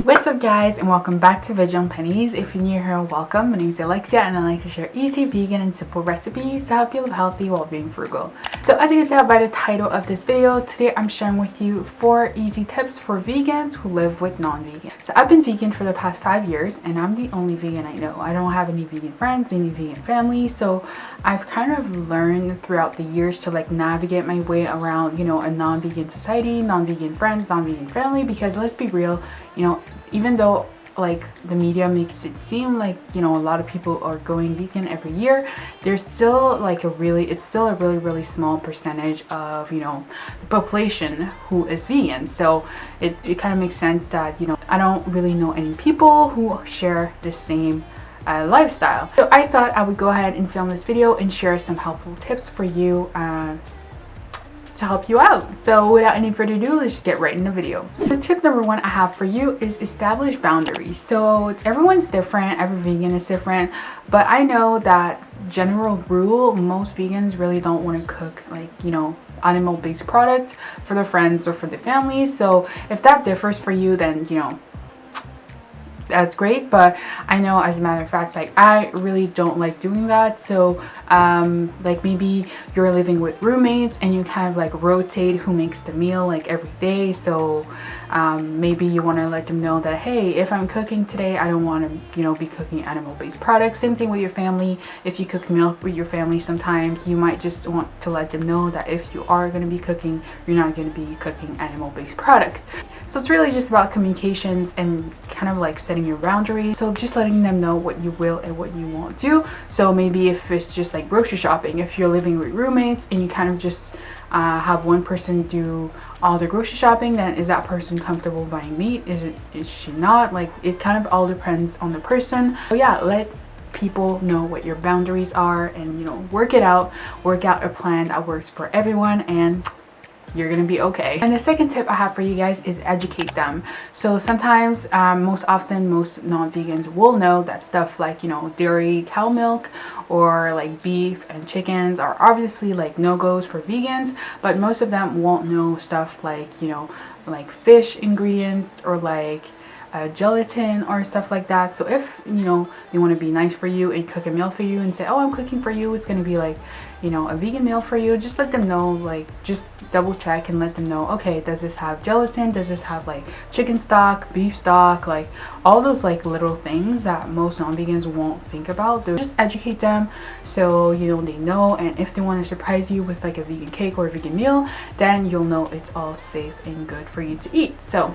What's up guys, and welcome back to Veggie on Pennies. If you're new here, welcome. My name is Alexia and I like to share easy, vegan, and simple recipes to help you live healthy while being frugal. So as you can tell by the title of this video, today I'm sharing with you 4 easy tips for vegans who live with non-vegans. So I've been vegan for the past 5 years and I'm the only vegan I know. I don't have any vegan friends, any vegan family, so I've kind of learned throughout the years to like navigate my way around, a non-vegan society, non-vegan friends, non-vegan family, because let's be real, even though like the media makes it seem like a lot of people are going vegan every year, there's still like it's still a really small percentage of the population who is vegan. So it kind of makes sense that I don't really know any people who share the same lifestyle. So I thought I would go ahead and film this video and share some helpful tips for you to help you out. So without any further ado, let's just get right in the video. So tip number 1 I have for you is establish boundaries. So everyone's different, every vegan is different, but I know that general rule, most vegans really don't want to cook like animal-based product for their friends or for their family. So if that differs for you, then that's great, but I know as a matter of fact, like I really don't like doing that. So like maybe you're living with roommates and you kind of like rotate who makes the meal like every day. So maybe you want to let them know that, hey, if I'm cooking today, I don't want to be cooking animal-based products. Same thing with your family. If you cook milk with your family, sometimes you might just want to let them know that if you are going to be cooking, you're not going to be cooking animal-based products. So it's really just about communications and kind of like setting your boundaries. So just letting them know what you will and what you won't do. So maybe if it's just like grocery shopping, if you're living with roommates and you kind of just have one person do all the grocery shopping, then is that person comfortable buying meat? Is she not? Like it kind of all depends on the person. So yeah, let people know what your boundaries are and work out a plan that works for everyone, and you're gonna be okay. And the second tip I have for you guys is educate them. So sometimes most often most non-vegans will know that stuff like dairy, cow milk, or like beef and chickens are obviously like no-goes for vegans, but most of them won't know stuff like like fish ingredients or like gelatin or stuff like that. So if they want to be nice for you and cook a meal for you and say, oh, I'm cooking for you, it's going to be like a vegan meal for you, just let them know, like just double check and let them know, okay, does this have gelatin, does this have like chicken stock, beef stock, like all those like little things that most non-vegans won't think about. They'll just educate them so they know, and if they want to surprise you with like a vegan cake or a vegan meal, then you'll know it's all safe and good for you to eat. So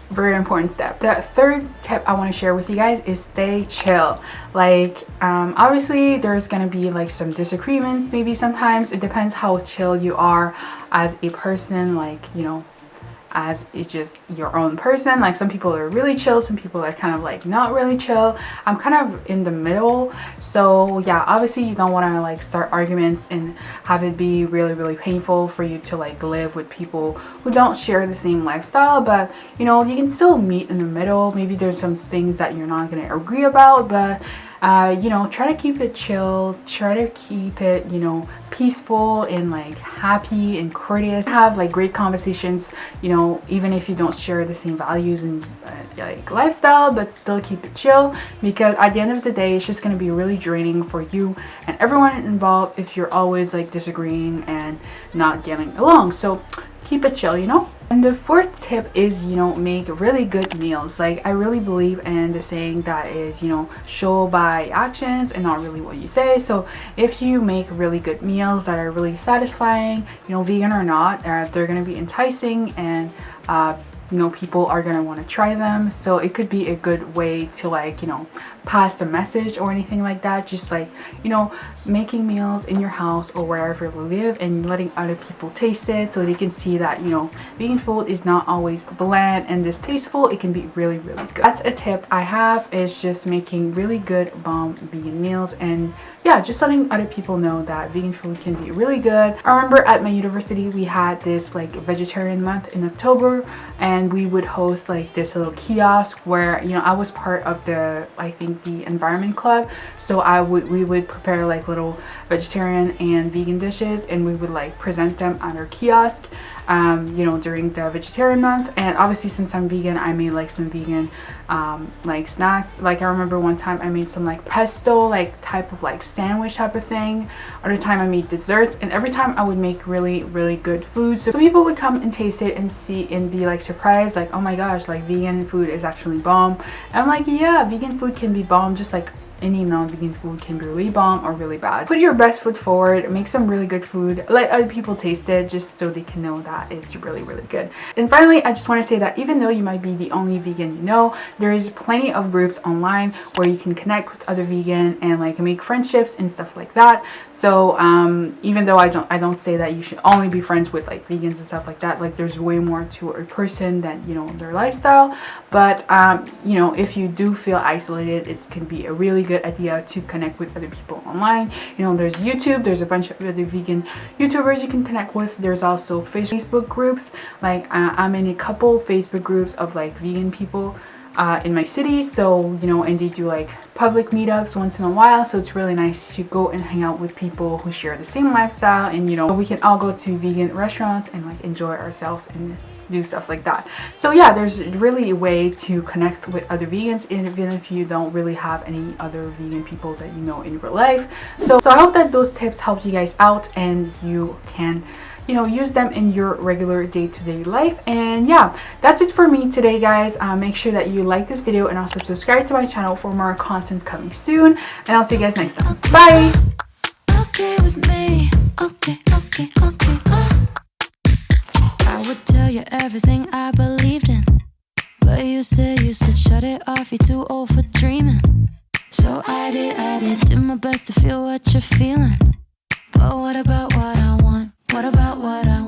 very important step. The third tip I want to share with you guys is stay chill. Like obviously there's gonna be like some disagreements, maybe sometimes. It depends how chill you are as a person, like as it's just your own person. Like some people are really chill, some people are kind of like not really chill. I'm kind of in the middle. So yeah, obviously you don't want to like start arguments and have it be really painful for you to like live with people who don't share the same lifestyle. But you can still meet in the middle. Maybe there's some things that you're not going to agree about, but try to keep it chill, try to keep it peaceful and like happy and courteous. Have like great conversations, even if you don't share the same values and like lifestyle, but still keep it chill, because at the end of the day it's just going to be really draining for you and everyone involved if you're always like disagreeing and not getting along. So keep it chill. And the fourth tip is make really good meals. Like I really believe in the saying that is show by actions and not really what you say. So if you make really good meals that are really satisfying, vegan or not, they're going to be enticing, and people are going to want to try them. So it could be a good way to like pass the message or anything like that. Just like making meals in your house or wherever you live and letting other people taste it so they can see that vegan food is not always bland and distasteful. It can be really good. That's a tip I have, is just making really good bomb vegan meals, and yeah, just letting other people know that vegan food can be really good. I remember at my university we had this like vegetarian month in October, and we would host like this little kiosk where I was part of the, I think, the environment club. So we would prepare like little vegetarian and vegan dishes, and we would like present them on our kiosk. you know, during the vegetarian month. And obviously since I'm vegan, I made like some vegan like snacks. Like I remember one time I made some like pesto like type of like sandwich type of thing. Other time I made desserts, and every time I would make really good food. So people would come and taste it and see and be like surprised, like, oh my gosh, like vegan food is actually bomb. And I'm like, yeah, vegan food can be bomb just like any non-vegan food can be really bomb or really bad. Put your best foot forward, make some really good food, let other people taste it just so they can know that it's really good. And finally, I just want to say that even though you might be the only vegan you know, there is plenty of groups online where you can connect with other vegan and like make friendships and stuff like that. So even though I don't say that you should only be friends with like vegans and stuff like that, like there's way more to a person than, you know, their lifestyle. But you know, if you do feel isolated, it can be a really good idea to connect with other people online. You know, there's YouTube, there's a bunch of other vegan YouTubers you can connect with. There's also Facebook groups. Like I'm in a couple Facebook groups of like vegan people in my city, so you know, and they do like public meetups once in a while, so it's really nice to go and hang out with people who share the same lifestyle, and you know, we can all go to vegan restaurants and like enjoy ourselves and do stuff like that. So yeah, there's really a way to connect with other vegans even if you don't really have any other vegan people that you know in real life. So I hope that those tips helped you guys out and you can, you know, use them in your regular day-to-day life. And yeah, that's it for me today, guys. Make sure that you like this video and also subscribe to my channel for more content coming soon, and I'll see you guys next time. Bye. Okay with me. Okay. I would tell you everything I believed in, but you said shut it off, you're too old for dreaming. So I did my best to feel what you're feeling. But what about what I want? What about what I want?